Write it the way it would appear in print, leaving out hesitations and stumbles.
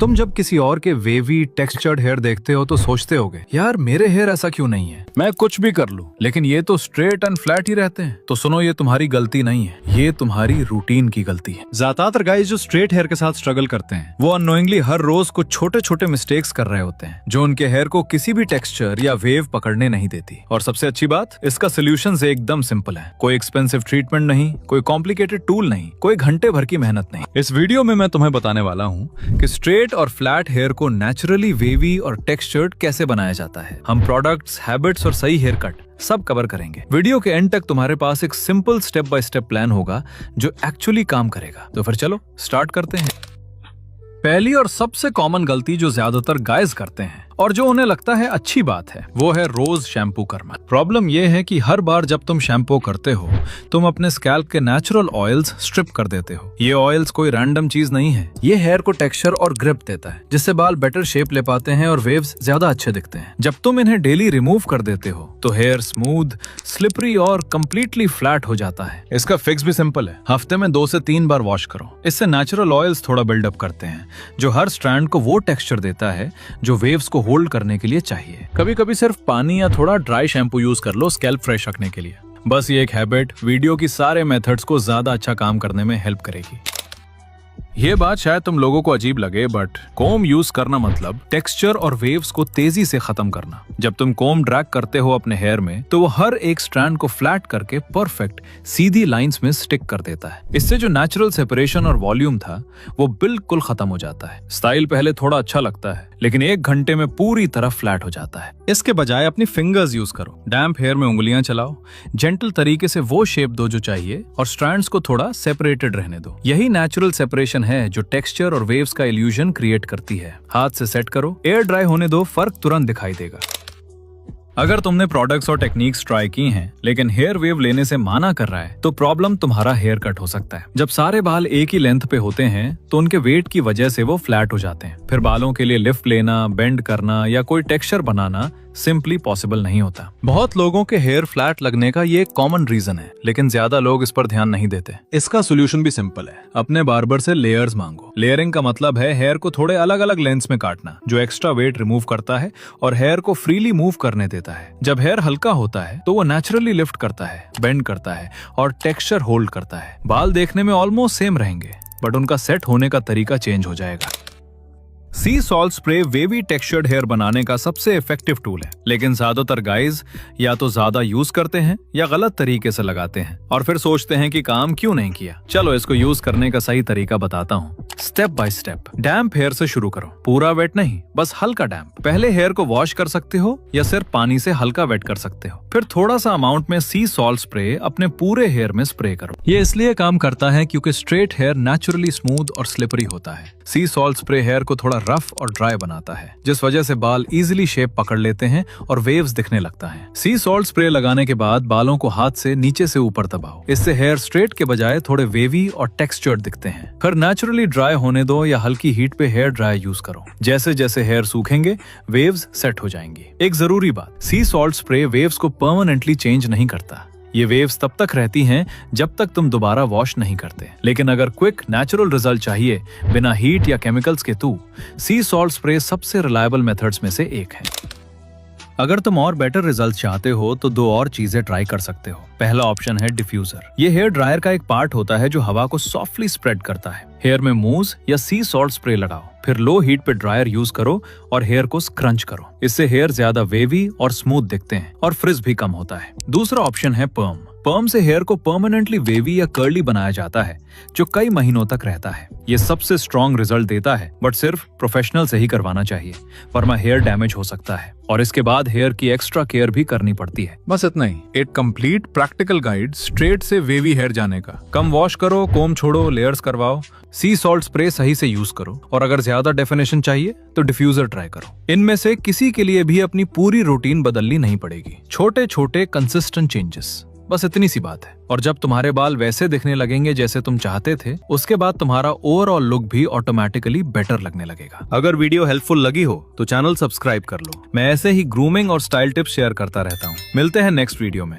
तुम जब किसी और के वेवी टेक्सचर्ड हेयर देखते हो तो सोचते होगे यार मेरे हेयर ऐसा क्यों नहीं है, मैं कुछ भी कर लूं लेकिन ये तो स्ट्रेट एंड फ्लैट ही रहते हैं। तो सुनो, ये तुम्हारी गलती नहीं है, ये तुम्हारी रूटीन की गलती है। ज्यादातर गाइस जो स्ट्रेट हेयर के साथ स्ट्रगल करते हैं वो अननोइंगली हर रोज कुछ छोटे छोटे मिस्टेक्स कर रहे होते हैं जो उनके हेयर को किसी भी टेक्सचर या वेव पकड़ने नहीं देती। और सबसे अच्छी बात, इसका सोल्यूशन एकदम सिंपल है। कोई एक्सपेंसिव ट्रीटमेंट नहीं, कोई कॉम्प्लिकेटेड टूल नहीं, कोई घंटे भर की मेहनत नहीं। इस वीडियो में मैं तुम्हें बताने वाला हूँ कि स्ट्रेट और फ्लैट हेयर को नेचुरली वेवी और टेक्सचर्ड कैसे बनाया जाता है। हम प्रोडक्ट्स, हैबिट्स और सही हेयर कट सब कवर करेंगे। वीडियो के एंड तक तुम्हारे पास एक simple step by step plan होगा जो एक्चुअली काम करेगा। तो फिर चलो स्टार्ट करते हैं। पहली और सबसे कॉमन गलती जो ज्यादातर गाइज करते हैं और जो उन्हें लगता है अच्छी बात है, वो है रोज शैम्पू करना। प्रॉब्लम ये है कि हर बार जब तुम शैम्पू करते हो तुम अपने स्कैल्प के नेचुरल ऑयल्स स्ट्रिप कर देते हो। ये ऑयल्स कोई रैंडम चीज नहीं है, ये हेयर को टेक्सचर और ग्रिप देता है जिससे बाल बेटर शेप ले पाते हैं और वेव्स ज्यादा अच्छे दिखते हैं। जब तुम इन्हें डेली रिमूव कर देते हो तो हेयर स्मूथ, स्लिपरी और कम्प्लीटली फ्लैट हो जाता है। इसका फिक्स भी सिंपल है, हफ्ते में 2 से 3 बार वॉश करो। इससे नेचुरल ऑयल्स थोड़ा बिल्डअप करते हैं जो हर स्ट्रैंड को वो टेक्सचर देता है जो वेव्स को होल्ड करने के लिए चाहिए। कभी कभी सिर्फ पानी या थोड़ा ड्राई शैम्पू यूज कर लो स्कैल्प फ्रेश रखने के लिए। बस ये एक हैबिट वीडियो की सारे मेथड्स को ज्यादा अच्छा काम करने में हेल्प करेगी। ये बात शायद तुम लोगों को अजीब लगे, बट कोम यूज करना मतलब टेक्सचर और वेव्स को तेजी से खत्म करना। जब तुम कोम ड्रैग करते हो अपने हेयर में तो वो हर एक स्ट्रैंड को फ्लैट करके परफेक्ट सीधी लाइंस में स्टिक कर देता है। इससे जो नेचुरल सेपरेशन और वॉल्यूम था वो बिल्कुल खत्म हो जाता है। स्टाइल पहले थोड़ा अच्छा लगता है लेकिन 1 घंटे में पूरी तरह फ्लैट हो जाता है। इसके बजाय अपनी फिंगर्स यूज करो, डैम्प हेयर में उंगलियां चलाओ, जेंटल तरीके से वो शेप दो जो चाहिए और स्ट्रैंड्स को थोड़ा सेपरेटेड रहने दो। यही नेचुरल सेपरेशन है जो टेक्सचर और वेव्स का इल्यूजन क्रिएट करती है। हाथ से सेट करो, एयर ड्राई होने दो, फर्क तुरंत दिखाई देगा। अगर तुमने प्रोडक्ट्स और टेक्निक्स ट्राई की हैं लेकिन हेयर वेव लेने से माना कर रहा है तो प्रॉब्लम तुम्हारा हेयर कट हो सकता है। जब सारे बाल एक ही लेंथ पे होते हैं तो उनके वेट की वजह से वो फ्लैट हो जाते हैं। फिर बालों के लिए लिफ्ट लेना, बेंड करना या कोई टेक्सचर बनाना सिंपली पॉसिबल नहीं होता। बहुत लोगों के हेयर फ्लैट लगने का ये एक कॉमन रीजन है लेकिन ज्यादा लोग इस पर ध्यान नहीं देते। इसका सोल्यूशन भी सिंपल है, अपने बार्बर से लेयर्स मांगो। लेयरिंग का मतलब है हेयर को थोड़े अलग अलग लेंथ्स में काटना जो एक्स्ट्रा वेट रिमूव करता है और हेयर को फ्रीली मूव करने देता है। जब हेयर हल्का होता है तो वो नेचुरली लिफ्ट करता है, बेंड करता है और टेक्सचर होल्ड करता है। बाल देखने में ऑलमोस्ट सेम रहेंगे बट उनका सेट होने का तरीका चेंज हो जाएगा। Sea salt spray wavy textured hair बनाने का सबसे इफेक्टिव टूल है लेकिन ज्यादातर गाइज या तो ज्यादा यूज करते हैं या गलत तरीके से लगाते हैं और फिर सोचते हैं कि काम क्यों नहीं किया। चलो इसको यूज करने का सही तरीका बताता हूँ। Step by step. Damp hair से शुरू करो, पूरा वेट नहीं, बस हल्का डैम्प। पहले हेयर को वॉश कर सकते हो या सिर्फ पानी से हल्का वेट कर सकते हो। फिर थोड़ा सा अमाउंट में सी सॉल्ट स्प्रे अपने पूरे हेयर में स्प्रे करो। ये इसलिए काम करता है क्योंकि स्ट्रेट हेयर नेचुरली स्मूथ और स्लिपरी होता है। सी सॉल्ट स्प्रे हेयर को थोड़ा रफ और ड्राई बनाता है जिस वजह से बाल इजीली शेप पकड़ लेते हैं और वेव्स दिखने लगता है। सी सॉल्ट स्प्रे लगाने के बाद बालों को हाथ से नीचे से ऊपर दबाओ। इससे हेयर स्ट्रेट के बजाय थोड़े वेवी और टेक्सचर्ड दिखते हैं। फिर नेचुरली ड्राई होने दो या हल्की हीट पे हेयर ड्राई यूज करो। जैसे जैसे हेयर सूखेंगे वेव्स सेट हो जाएंगी। एक जरूरी बात, सी सॉल्ट स्प्रे वेव्स को परमानेंटली चेंज नहीं करता। ये वेव्स तब तक रहती हैं जब तक तुम दोबारा वॉश नहीं करते। लेकिन अगर क्विक नेचुरल रिजल्ट चाहिए बिना हीट या केमिकल्स के तो सी सॉल्ट स्प्रे सबसे रिलायबल मेथड्स में से एक है। अगर तुम और बेटर रिजल्ट चाहते हो तो 2 और चीजें ट्राई कर सकते हो। पहला ऑप्शन है डिफ्यूजर। ये हेयर ड्रायर का एक पार्ट होता है जो हवा को सॉफ्टली स्प्रेड करता है। हेयर में मूज या सी सॉल्ट स्प्रे लगाओ, फिर लो हीट पे ड्रायर यूज करो और हेयर को स्क्रंच करो। इससे हेयर ज्यादा वेवी और स्मूथ दिखते हैं और फ्रिज भी कम होता है। दूसरा ऑप्शन है पर्म। पर्म से हेयर को परमानेंटली वेवी या कर्ली बनाया जाता है जो कई महीनों तक रहता है। ये सबसे स्ट्रॉन्ग रिजल्ट देता है बट सिर्फ प्रोफेशनल से ही करवाना चाहिए वरना हेयर डैमेज हो सकता है और इसके बाद हेयर की एक्स्ट्रा केयर भी करनी पड़ती है। बस इतना ही, एक कंप्लीट प्रैक्टिकल गाइड स्ट्रेट से वेवी हेयर जाने का। कम वॉश करो, कोम छोड़ो, लेयर्स करवाओ, सी सॉल्ट स्प्रे सही से यूज करो और अगर ज्यादा डेफिनेशन चाहिए तो डिफ्यूजर ट्राई करो। इनमें से किसी के लिए भी अपनी पूरी रूटीन बदलनी नहीं पड़ेगी। छोटे छोटे कंसिस्टेंट चेंजेस, बस इतनी सी बात है। और जब तुम्हारे बाल वैसे दिखने लगेंगे जैसे तुम चाहते थे उसके बाद तुम्हारा ओवरऑल लुक भी ऑटोमेटिकली बेटर लगने लगेगा। अगर वीडियो हेल्पफुल लगी हो तो चैनल सब्सक्राइब कर लो। मैं ऐसे ही ग्रूमिंग और स्टाइल टिप्स शेयर करता रहता हूँ। मिलते हैं नेक्स्ट वीडियो में।